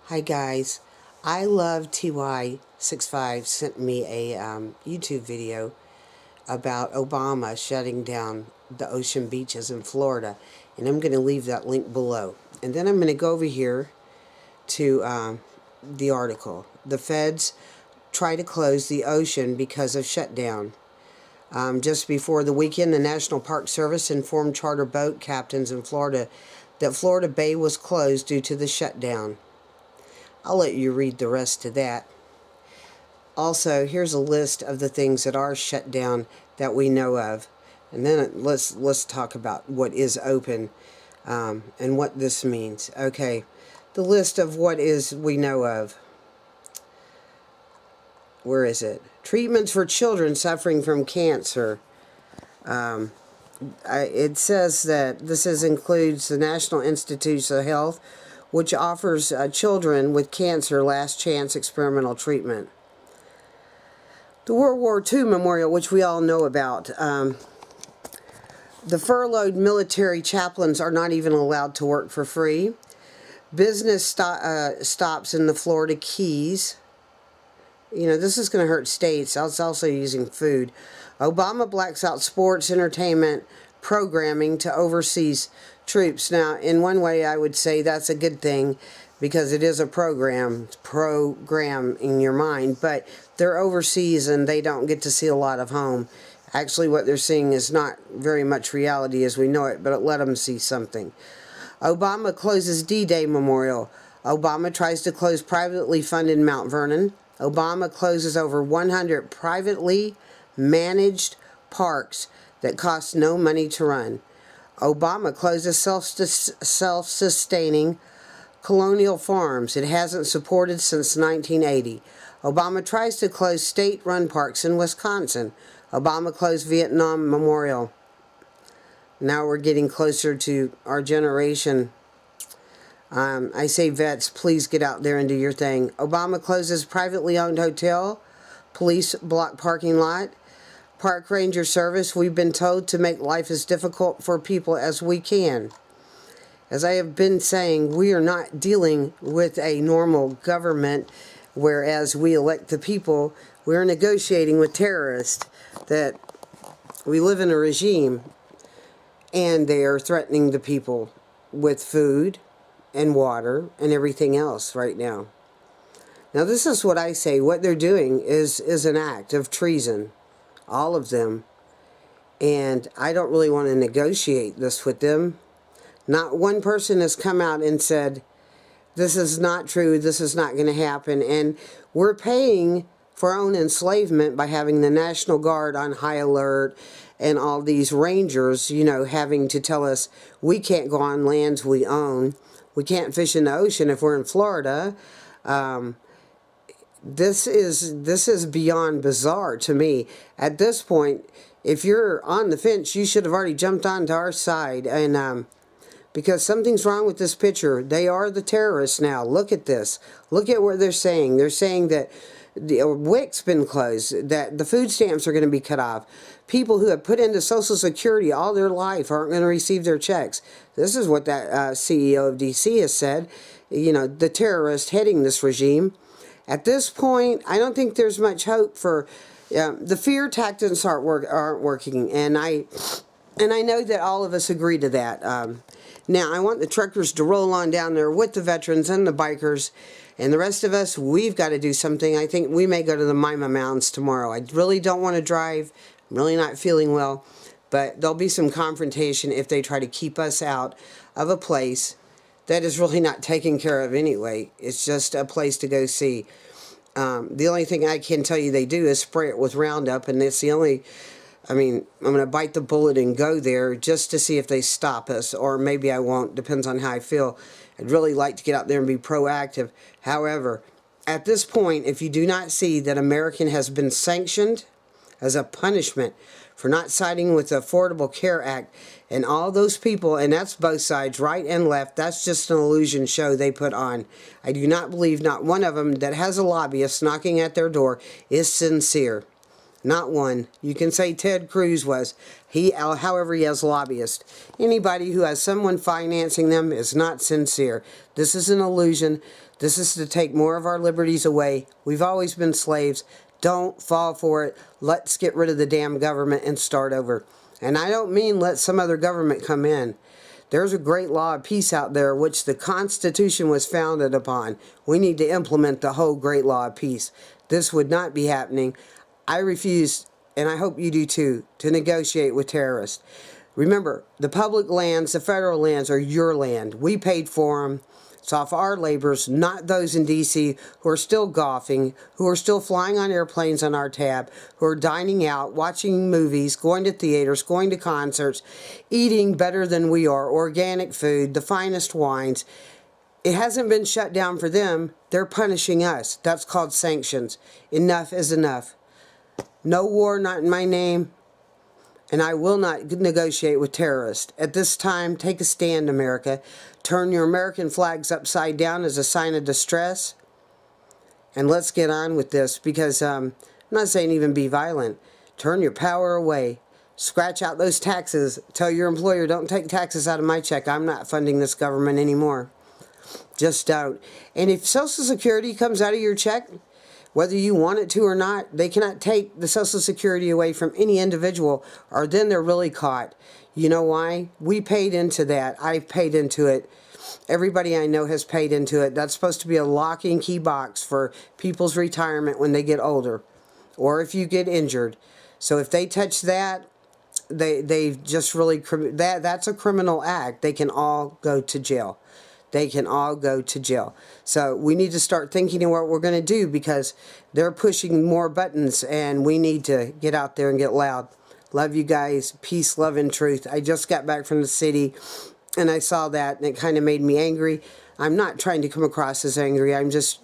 Hi guys, I love TY65 sent me a YouTube video about Obama shutting down the ocean beaches in Florida, and I'm going to leave that link below. And then I'm going to go over here to the article. The feds try to close the ocean because of shutdown. Just before the weekend, the National Park Service informed charter boat captains in Florida that Florida Bay was closed due to the shutdown. I'll let you read the rest of that. Also, here's a list of the things that are shut down that we know of. And then let's talk about what is open and what this means. Okay, the list of what is we know of. Where is it? Treatments for children suffering from cancer. It says that this includes the National Institutes of Health, which offers children with cancer last chance experimental treatment. The World War II Memorial, which we all know about. The furloughed military chaplains are not even allowed to work for free. Business stops in the Florida Keys. You know, this is going to hurt states. It's also using food. Obama blacks out sports, entertainment, programming to overseas troops. Now, in one way, I would say that's a good thing because it is a program in your mind, but they're overseas and they don't get to see a lot of home. Actually, what they're seeing is not very much reality as we know it, but let them see something. Obama closes D-Day Memorial. Obama tries to close privately funded Mount Vernon. Obama closes over 100 privately managed parks that cost no money to run. Obama closes self-sustaining colonial farms it hasn't supported since 1980. Obama tries to close state-run parks in Wisconsin. Obama closed Vietnam Memorial. Now we're getting closer to our generation. I say vets, please get out there and do your thing. Obama closes privately owned hotel, police block parking lot, park ranger service. We've been told to make life as difficult for people as we can. As I have been saying, we are not dealing with a normal government, whereas we elect the people. We're negotiating with terrorists. That we live in a regime, and they are threatening the people with food and water and everything else right now. Now this is what I say, what they're doing is an act of treason, all of them, and I don't really want to negotiate this with them. Not one person has come out and said, this is not true, this is not going to happen, and we're paying for our own enslavement by having the National Guard on high alert and all these rangers, you know, having to tell us we can't go on lands we own. We can't fish in the ocean if we're in Florida. This is beyond bizarre to me. At this point, if you're on the fence, you should have already jumped onto our side. And because something's wrong with this picture. They are the terrorists now. Look at this. Look at what they're saying. They're saying that the WIC's been closed, that the food stamps are going to be cut off. People who have put into Social Security all their life aren't going to receive their checks. This is what that CEO of DC has said, you know, the terrorist heading this regime. At this point, I don't think there's much hope for the fear tactics aren't working, and I know that all of us agree to that. Now, I want the truckers to roll on down there with the veterans and the bikers, and the rest of us, we've got to do something. I think we may go to the Mima Mountains tomorrow. I really don't want to drive. I'm really not feeling well, but there'll be some confrontation if they try to keep us out of a place that is really not taken care of anyway. It's just a place to go see. The only thing I can tell you they do is spray it with Roundup, and it's the only... I mean, I'm going to bite the bullet and go there just to see if they stop us, or maybe I won't, depends on how I feel. I'd really like to get out there and be proactive. However, at this point, if you do not see that American has been sanctioned as a punishment for not siding with the Affordable Care Act, and all those people, and that's both sides, right and left, that's just an illusion show they put on. I do not believe not one of them that has a lobbyist knocking at their door is sincere. Not one. You can say Ted Cruz was. However, he has lobbyists. Anybody who has someone financing them is not sincere. This is an illusion. This is to take more of our liberties away. We've always been slaves. Don't fall for it. Let's get rid of the damn government and start over. And I don't mean let some other government come in. There's a great law of peace out there which the Constitution was founded upon. We need to implement the whole great law of peace. This would not be happening. I refuse, and I hope you do too, to negotiate with terrorists. Remember, the public lands, the federal lands, are your land. We paid for them. It's off our labors, not those in D.C. who are still golfing, who are still flying on airplanes on our tab, who are dining out, watching movies, going to theaters, going to concerts, eating better than we are, organic food, the finest wines. It hasn't been shut down for them. They're punishing us. That's called sanctions. Enough is enough. No war, not in my name, and I will not negotiate with terrorists. At this time, take a stand, America. Turn your American flags upside down as a sign of distress, and let's get on with this, because I'm not saying even be violent. Turn your power away. Scratch out those taxes. Tell your employer, don't take taxes out of my check. I'm not funding this government anymore. Just don't. And if Social Security comes out of your check, whether you want it to or not, they cannot take the Social Security away from any individual, or then they're really caught. You know why? We paid into that. I've paid into it. Everybody I know has paid into it. That's supposed to be a lock and key box for people's retirement when they get older, or if you get injured. So if they touch that, they've just really, that's a criminal act. They can all go to jail. They can all go to jail. So we need to start thinking of what we're going to do, because they're pushing more buttons and we need to get out there and get loud. Love you guys. Peace, love, and truth. I just got back from the city and I saw that and it kind of made me angry. I'm not trying to come across as angry. I'm just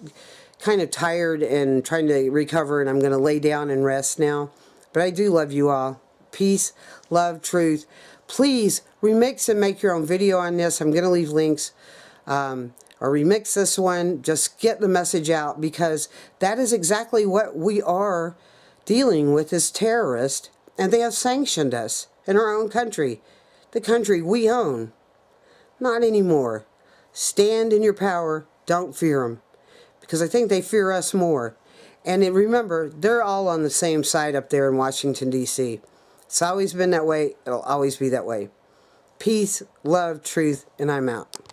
kind of tired and trying to recover, and I'm going to lay down and rest now. But I do love you all. Peace, love, truth. Please remix and make your own video on this. I'm going to leave links. Or remix this one. Just get the message out, because that is exactly what we are dealing with as terrorists, and they have sanctioned us in our own country, the country we own. Not anymore. Stand in your power. Don't fear them, because I think they fear us more. And remember, they're all on the same side up there in Washington, D.C. It's always been that way. It'll always be that way. Peace, love, truth, and I'm out.